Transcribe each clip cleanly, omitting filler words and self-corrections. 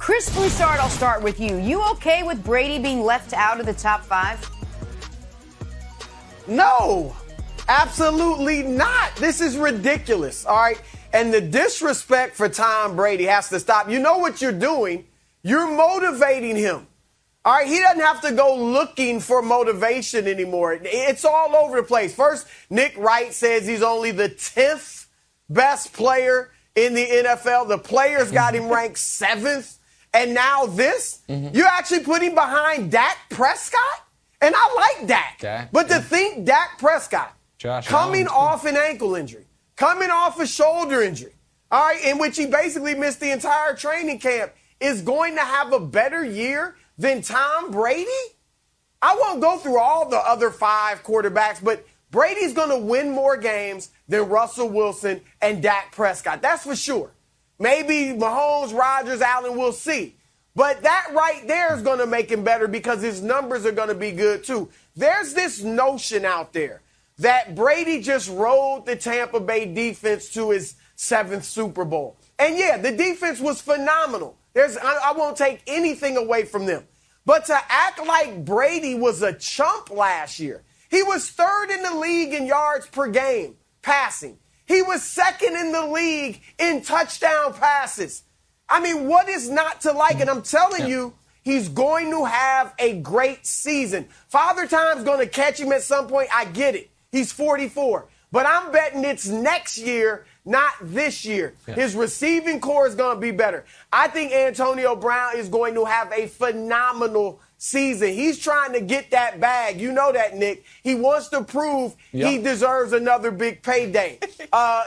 Chris Broussard, I'll start with you. You okay with Brady being left out of the top 5? No, absolutely not. This is ridiculous, all right? And the disrespect for Tom Brady has to stop. You know what you're doing? You're motivating him. All right, he doesn't have to go looking for motivation anymore. It's all over the place. First, Nick Wright says he's only the 10th best player in the NFL. The players got him ranked 7th. And now this, you actually put him behind Dak Prescott? And I like Dak. But to think Dak Prescott, coming off an ankle injury, coming off a shoulder injury, all right, in which he basically missed the entire training camp, is going to have a better year than Tom Brady? I won't go through all the other 5 quarterbacks, but Brady's going to win more games than Russell Wilson and Dak Prescott. That's for sure. Maybe Mahomes, Rodgers, Allen, we'll see. But that right there is going to make him better because his numbers are going to be good too. There's this notion out there that Brady just rode the Tampa Bay defense to his 7th Super Bowl. And yeah, the defense was phenomenal. I won't take anything away from them. But to act like Brady was a chump last year, he was 3rd in the league in yards per game passing. He was 2nd in the league in touchdown passes. I mean, what is not to like? And I'm telling you, he's going to have a great season. Father Time's going to catch him at some point. I get it. He's 44. But I'm betting it's next year, not this year. His receiving core is going to be better. I think Antonio Brown is going to have a phenomenal season. He's trying to get that bag. You know that, Nick. He wants to prove he deserves another big payday.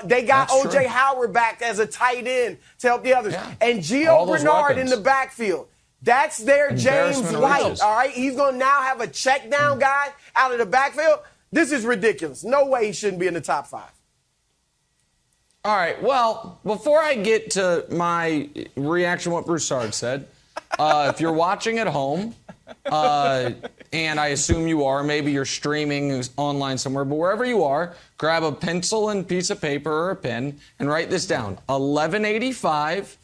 They got O.J. Howard back as a tight end to help the others. And Gio Bernard in the backfield. That's their James White, all right? He's going to now have a check down guy out of the backfield. This is ridiculous. No way he shouldn't be in the top 5. All right, well, before I get to my reaction to what Broussard said, if you're watching at home, and I assume you are, maybe you're streaming online somewhere, but wherever you are, grab a pencil and piece of paper or a pen and write this down. 1185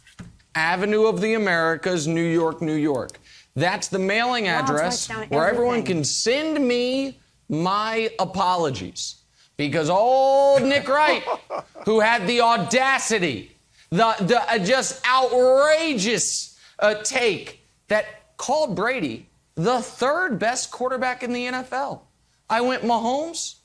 Avenue of the Americas, New York, New York. That's the mailing address where everyone can send me my apologies. Because old Nick Wright, who had the audacity, the just outrageous take that called Brady the 3rd best quarterback in the NFL. I went Mahomes,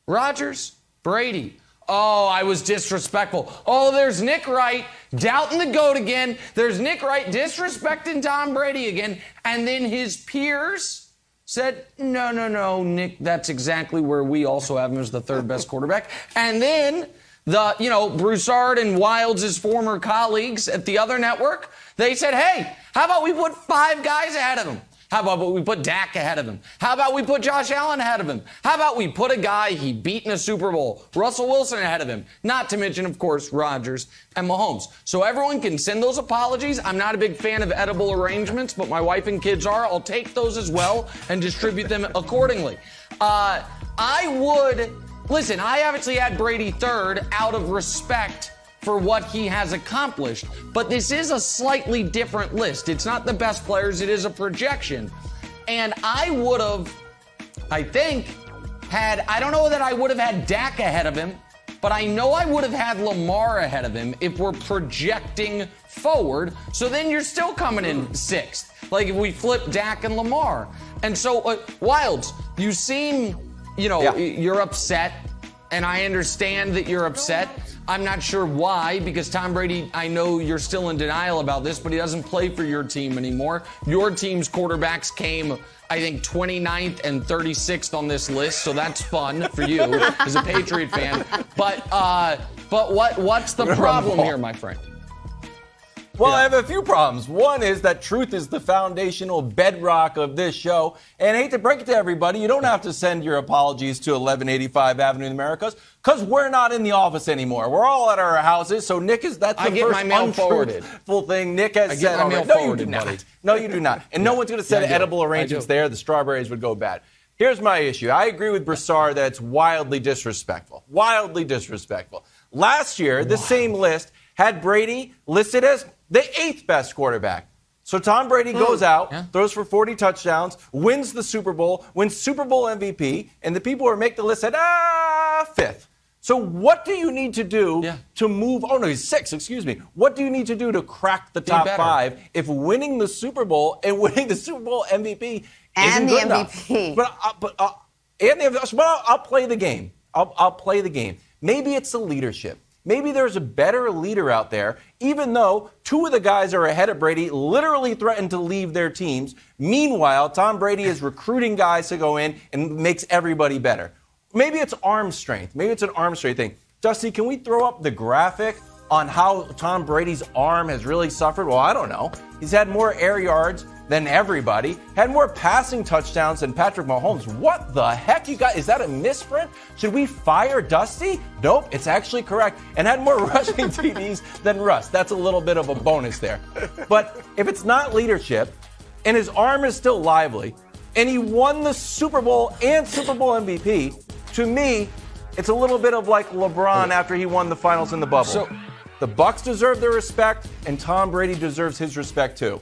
Rodgers, Brady. Oh, I was disrespectful. Oh, there's Nick Wright doubting the GOAT again. There's Nick Wright disrespecting Tom Brady again. And then his peers said, no, Nick, that's exactly where we also have him as the 3rd best quarterback. And then Broussard and Wilds' former colleagues at the other network, they said, hey, how about we put 5 guys ahead of him? How about we put Dak ahead of him? How about we put Josh Allen ahead of him? How about we put a guy he beat in a Super Bowl, Russell Wilson, ahead of him? Not to mention, of course, Rodgers and Mahomes. So everyone can send those apologies. I'm not a big fan of edible arrangements, but my wife and kids are. I'll take those as well and distribute them accordingly. I obviously had Brady 3rd out of respect for what he has accomplished. But this is a slightly different list. It's not the best players. It is a projection. And I would have, I don't know that I would have had Dak ahead of him, but I know I would have had Lamar ahead of him if we're projecting forward. So then you're still coming in 6th. Like if we flip Dak and Lamar. And so, Wilds, you seem, you're upset. And I understand that you're upset. I'm not sure why, because Tom Brady, I know you're still in denial about this, but he doesn't play for your team anymore. Your team's quarterbacks came, I think, 29th and 36th on this list, so that's fun for you as a Patriot fan. But what's the problem here, my friend? Well, I have a few problems. One is that truth is the foundational bedrock of this show. And I hate to break it to everybody, you don't have to send your apologies to 1185 Avenue of the Americas because we're not in the office anymore. We're all at our houses. So Nick that's the first untruthful thing Nick has said already. No, you do not. No, you do not. And no one's going to send edible arrangements there. The strawberries would go bad. Here's my issue. I agree with Broussard that it's wildly disrespectful. Wildly disrespectful. Last year, the same list had Brady listed as the 8th best quarterback. So Tom Brady goes out, throws for 40 touchdowns, wins the Super Bowl, wins Super Bowl MVP, and the people who make the list said, fifth. So what do you need to do to move? Oh, no, he's sixth, excuse me. What do you need to do to crack the top five if winning the Super Bowl and winning the Super Bowl MVP isn't good enough? I'll play the game. I'll play the game. Maybe it's the leadership. Maybe there's a better leader out there, even though two of the guys are ahead of Brady, literally threatened to leave their teams. Meanwhile, Tom Brady is recruiting guys to go in and makes everybody better. Maybe it's arm strength. Maybe it's an arm strength thing. Dusty, can we throw up the graphic on how Tom Brady's arm has really suffered? Well, I don't know. He's had more air yards than everybody, had more passing touchdowns than Patrick Mahomes. What the heck, you got? Is that a misprint? Should we fire Dusty? Nope, it's actually correct. And had more rushing TDs than Russ. That's a little bit of a bonus there. But if it's not leadership, and his arm is still lively, and he won the Super Bowl and Super Bowl MVP, to me, it's a little bit of like LeBron after he won the finals in the bubble. So, the Bucs deserve their respect, and Tom Brady deserves his respect too.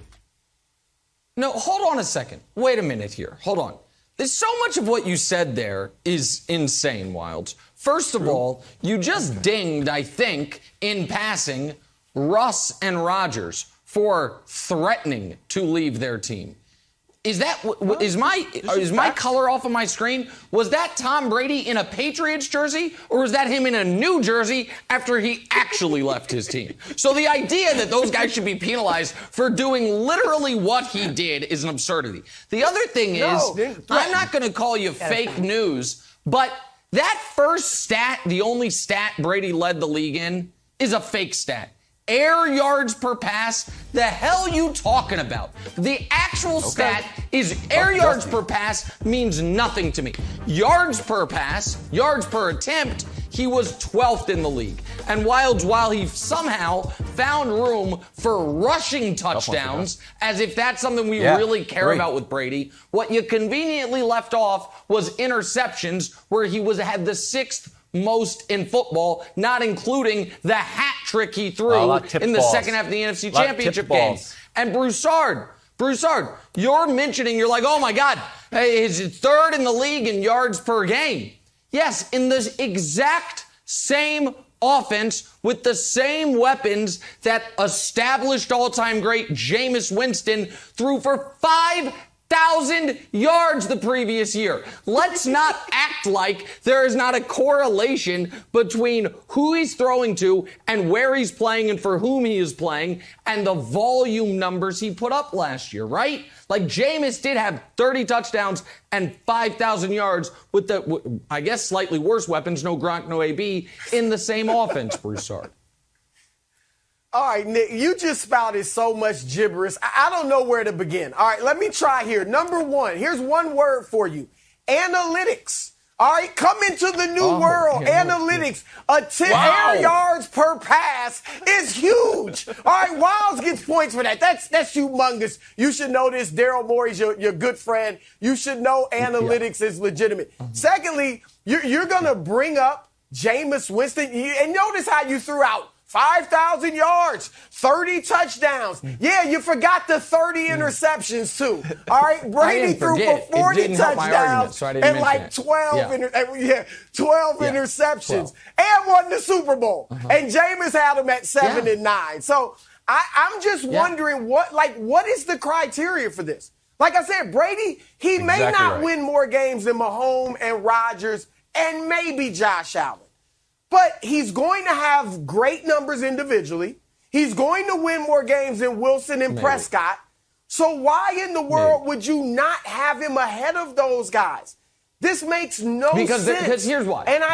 No, hold on a second. Wait a minute here. Hold on. There's so much of what you said there is insane, Wilds. First of all, you just dinged, I think, in passing, Russ and Rodgers for threatening to leave their team. Is my color off of my screen? Was that Tom Brady in a Patriots jersey, or was that him in a new jersey after he actually left his team? So the idea that those guys should be penalized for doing literally what he did is an absurdity. The other thing is, I'm not going to call you fake news, but that first stat, the only stat Brady led the league in, is a fake stat. Air yards per pass, the hell you talking about? The actual stat is air yards per pass means nothing to me. Yards per pass, yards per attempt, he was 12th in the league. And while he somehow found room for rushing touchdowns, as if that's something we really care about with Brady, what you conveniently left off was interceptions, where he had the sixth most in football, not including the hat trick he threw in the second half of the NFC Championship game. And Broussard, you're mentioning, you're like, oh my God, he's third in the league in yards per game. Yes, in the exact same offense with the same weapons that established all-time great Jameis Winston threw for 5,000 yards the previous year. Let's not act like there is not a correlation between who he's throwing to and where he's playing and for whom he is playing and the volume numbers he put up last year, right? Like Jameis did have 30 touchdowns and 5,000 yards with the, I guess, slightly worse weapons, no Gronk, no AB, in the same offense, Broussard. All right, Nick, you just spouted so much gibberish. I don't know where to begin. All right, let me try here. Number one, here's one word for you. Analytics. All right, come into the new world. Analytics. Air yards per pass is huge. All right, Wiles gets points for that. That's humongous. You should know this. Daryl Morey's your good friend. You should know analytics is legitimate. Secondly, you're going to bring up Jameis Winston. And notice how you threw out 5,000 yards, 30 touchdowns. Yeah, you forgot the 30 interceptions, too. All right, Brady threw for 40 touchdowns and like 12 interceptions and won the Super Bowl. And Jameis had him at 7 and 9. So I'm just wondering what is the criteria for this? Like I said, Brady, he may not win more games than Mahomes and Rodgers and maybe Josh Allen. But he's going to have great numbers individually. He's going to win more games than Wilson and Prescott. So why in the world would you not have him ahead of those guys? This makes no sense. Because here's why. And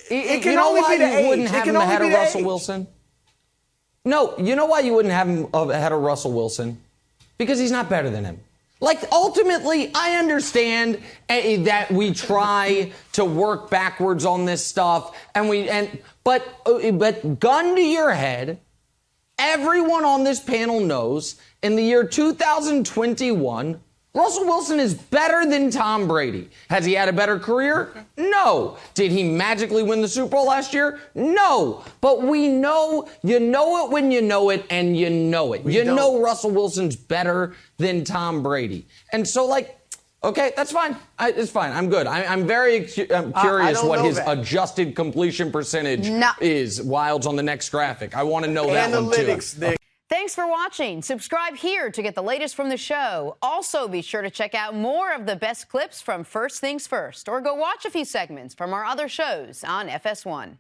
it can only be the age. You wouldn't have him ahead of Russell Wilson? No, you know why you wouldn't have him ahead of Russell Wilson? Because he's not better than him. Like, ultimately, I understand that we try to work backwards on this stuff, but gun to your head, everyone on this panel knows in the year 2021, Russell Wilson is better than Tom Brady. Has he had a better career? No. Did he magically win the Super Bowl last year? No. But we know, you know it when you know it, and you know it. You know Russell Wilson's better than Tom Brady. And so, like, okay, that's fine. It's fine. I'm good. I'm very curious what his adjusted completion percentage is. Wild's on the next graphic. I want to know that one too. Thanks for watching. Subscribe here to get the latest from the show. Also, be sure to check out more of the best clips from First Things First, or go watch a few segments from our other shows on FS1.